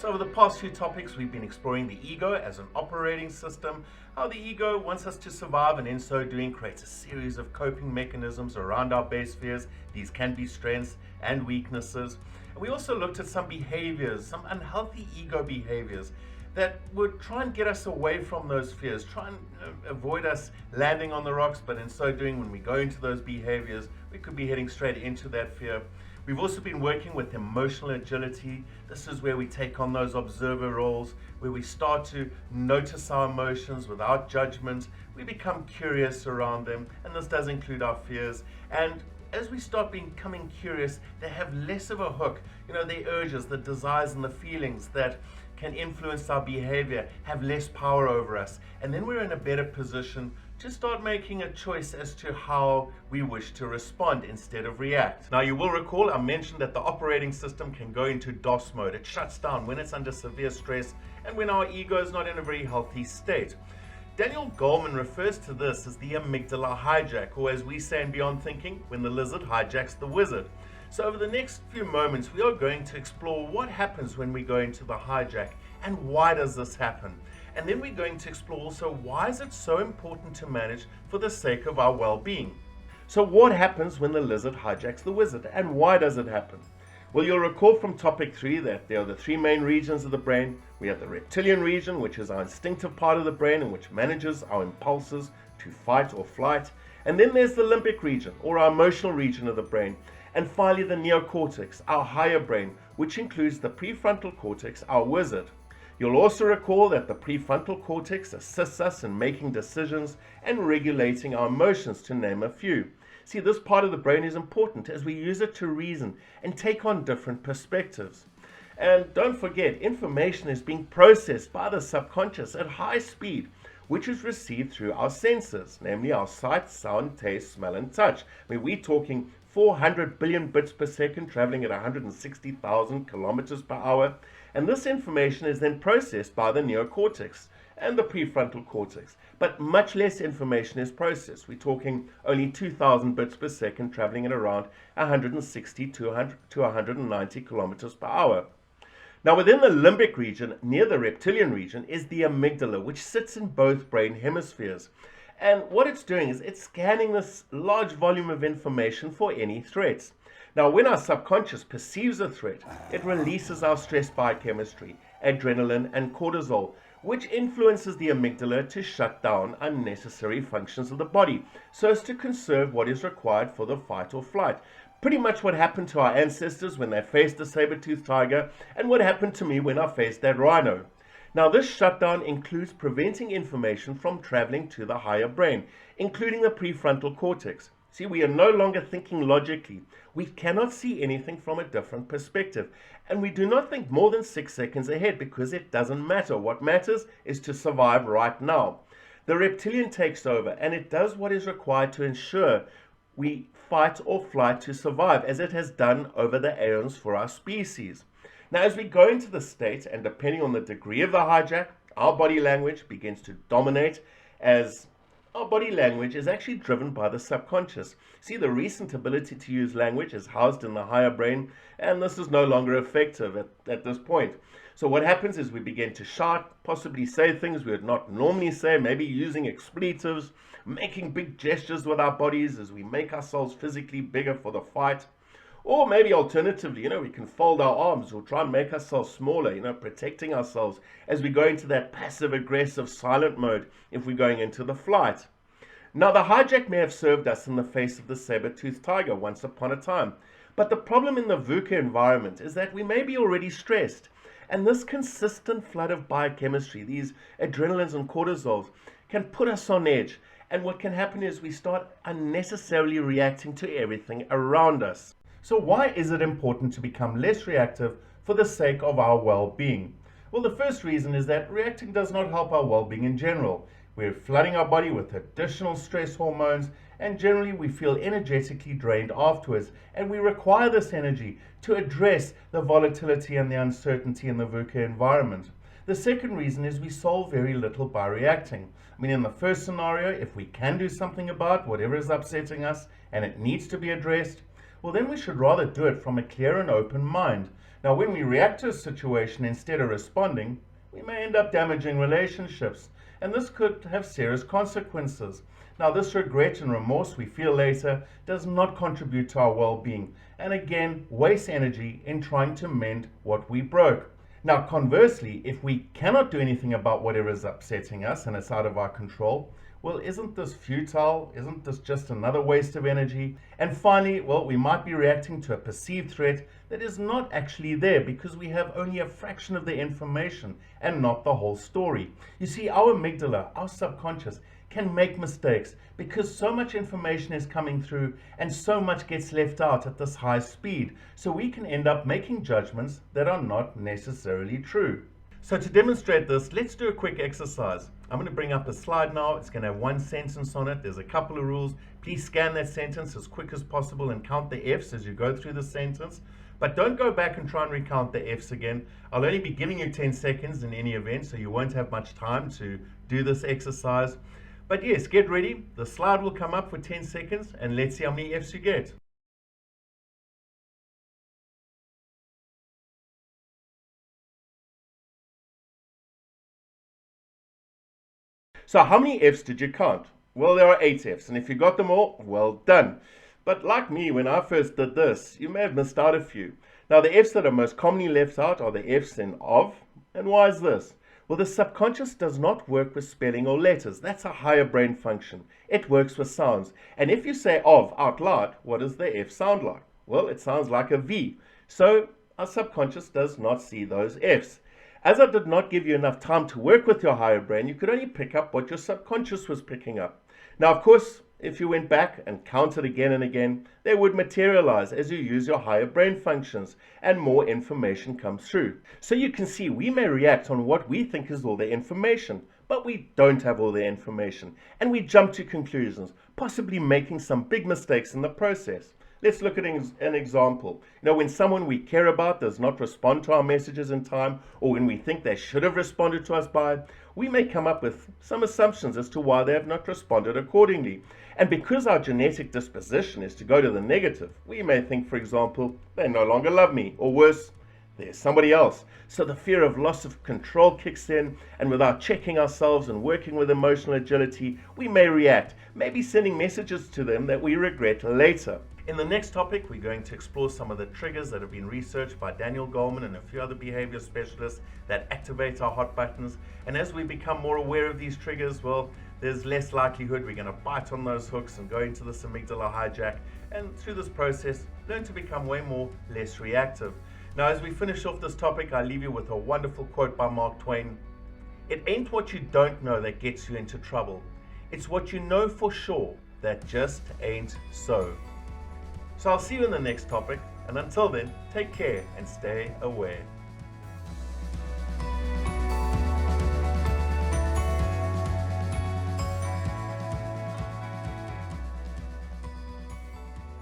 So over the past few topics, we've been exploring the ego as an operating system, how the ego wants us to survive and in so doing creates a series of coping mechanisms around our base fears. These can be strengths and weaknesses. And we also looked at some behaviors, some unhealthy ego behaviors that would try and get us away from those fears, try and avoid us landing on the rocks, but in so doing, when we go into those behaviors, we could be heading straight into that fear. We've also been working with emotional agility. This is where we take on those observer roles, where we start to notice our emotions without judgment. We become curious around them, and this does include our fears. And as we start becoming curious, they have less of a hook. The urges, the desires, and the feelings that can influence our behavior have less power over us. And then we're in a better position to start making a choice as to how we wish to respond instead of react. Now, you will recall I mentioned that the operating system can go into DOS mode. It shuts down when it's under severe stress and when our ego is not in a very healthy state. Daniel Goleman refers to this as the amygdala hijack, or as we say in Beyond Thinking, when the lizard hijacks the wizard. So over the next few moments, we are going to explore what happens when we go into the hijack and why does this happen. And then we're going to explore also why is it so important to manage for the sake of our well-being. So what happens when the lizard hijacks the wizard, and why does it happen? Well, you'll recall from topic 3 that there are the 3 main regions of the brain. We have the reptilian region, which is our instinctive part of the brain and which manages our impulses to fight or flight. And then there's the limbic region, or our emotional region of the brain. And finally, the neocortex, our higher brain, which includes the prefrontal cortex, our wizard. You'll also recall that the prefrontal cortex assists us in making decisions and regulating our emotions, to name a few. See, this part of the brain is important as we use it to reason and take on different perspectives. And don't forget, information is being processed by the subconscious at high speed, which is received through our senses, namely our sight, sound, taste, smell, and touch. We're talking 400 billion bits per second traveling at 160,000 kilometers per hour. And this information is then processed by the neocortex and the prefrontal cortex. But much less information is processed. We're talking only 2,000 bits per second traveling at around 160 to 190 kilometers per hour. Now, within the limbic region, near the reptilian region, is the amygdala, which sits in both brain hemispheres. And what it's doing is it's scanning this large volume of information for any threats. Now, when our subconscious perceives a threat, it releases our stress biochemistry, adrenaline and cortisol, which influences the amygdala to shut down unnecessary functions of the body so as to conserve what is required for the fight or flight. Pretty much what happened to our ancestors when they faced the saber-toothed tiger, and what happened to me when I faced that rhino. Now, this shutdown includes preventing information from traveling to the higher brain, including the prefrontal cortex. See, we are no longer thinking logically. We cannot see anything from a different perspective. And we do not think more than 6 seconds ahead because it doesn't matter. What matters is to survive right now. The reptilian takes over and it does what is required to ensure we fight or flight to survive, as it has done over the aeons for our species. Now, as we go into the state, and depending on the degree of the hijack, our body language begins to dominate, as our body language is actually driven by the subconscious. See, the recent ability to use language is housed in the higher brain, and this is no longer effective at this point. So what happens is we begin to shout, possibly say things we would not normally say, maybe using expletives, making big gestures with our bodies as we make ourselves physically bigger for the fight. Or maybe alternatively, we can fold our arms or try and make ourselves smaller, protecting ourselves as we go into that passive-aggressive silent mode if we're going into the flight. Now, the hijack may have served us in the face of the saber-toothed tiger once upon a time, but the problem in the VUCA environment is that we may be already stressed, and this consistent flood of biochemistry, these adrenalines and cortisols, can put us on edge, and what can happen is we start unnecessarily reacting to everything around us. So why is it important to become less reactive for the sake of our well-being? Well, the first reason is that reacting does not help our well-being in general. We're flooding our body with additional stress hormones, and generally we feel energetically drained afterwards, and we require this energy to address the volatility and the uncertainty in the VUCA environment. The second reason is we solve very little by reacting. In the first scenario, if we can do something about whatever is upsetting us and it needs to be addressed, well then we should rather do it from a clear and open mind. Now when we react to a situation instead of responding, we may end up damaging relationships, and this could have serious consequences. Now this regret and remorse we feel later does not contribute to our well-being, and again wastes energy in trying to mend what we broke. Now conversely, if we cannot do anything about whatever is upsetting us and it's out of our control, well, isn't this futile? Isn't this just another waste of energy? And finally, well, we might be reacting to a perceived threat that is not actually there because we have only a fraction of the information and not the whole story. You see, our amygdala, our subconscious, can make mistakes because so much information is coming through and so much gets left out at this high speed. So we can end up making judgments that are not necessarily true. So to demonstrate this, let's do a quick exercise. I'm going to bring up a slide now. It's going to have one sentence on it. There's a couple of rules. Please scan that sentence as quick as possible and count the F's as you go through the sentence. But don't go back and try and recount the F's again. I'll only be giving you 10 seconds in any event, so you won't have much time to do this exercise. But yes, get ready. The slide will come up for 10 seconds and let's see how many F's you get. So how many F's did you count? Well, there are 8 F's, and if you got them all, well done. But like me, when I first did this, you may have missed out a few. Now, the F's that are most commonly left out are the F's in of, and why is this? Well, the subconscious does not work with spelling or letters. That's a higher brain function. It works with sounds. And if you say of out loud, what does the F sound like? Well, it sounds like a V. So our subconscious does not see those F's. As I did not give you enough time to work with your higher brain, you could only pick up what your subconscious was picking up. Now, of course, if you went back and counted again and again, they would materialize as you use your higher brain functions and more information comes through. So you can see we may react on what we think is all the information, but we don't have all the information, and we jump to conclusions, possibly making some big mistakes in the process. Let's look at an example. When someone we care about does not respond to our messages in time, or when we think they should have responded to us by, we may come up with some assumptions as to why they have not responded accordingly. And because our genetic disposition is to go to the negative, we may think, for example, they no longer love me, or worse, there's somebody else. So the fear of loss of control kicks in, and without checking ourselves and working with emotional agility, we may react, maybe sending messages to them that we regret later. In the next topic, we're going to explore some of the triggers that have been researched by Daniel Goleman and a few other behavior specialists that activate our hot buttons. And as we become more aware of these triggers, well, there's less likelihood we're going to bite on those hooks and go into this amygdala hijack. And through this process, learn to become way less reactive. Now, as we finish off this topic, I leave you with a wonderful quote by Mark Twain. "It ain't what you don't know that gets you into trouble. It's what you know for sure that just ain't so." So I'll see you in the next topic, and until then, take care and stay aware.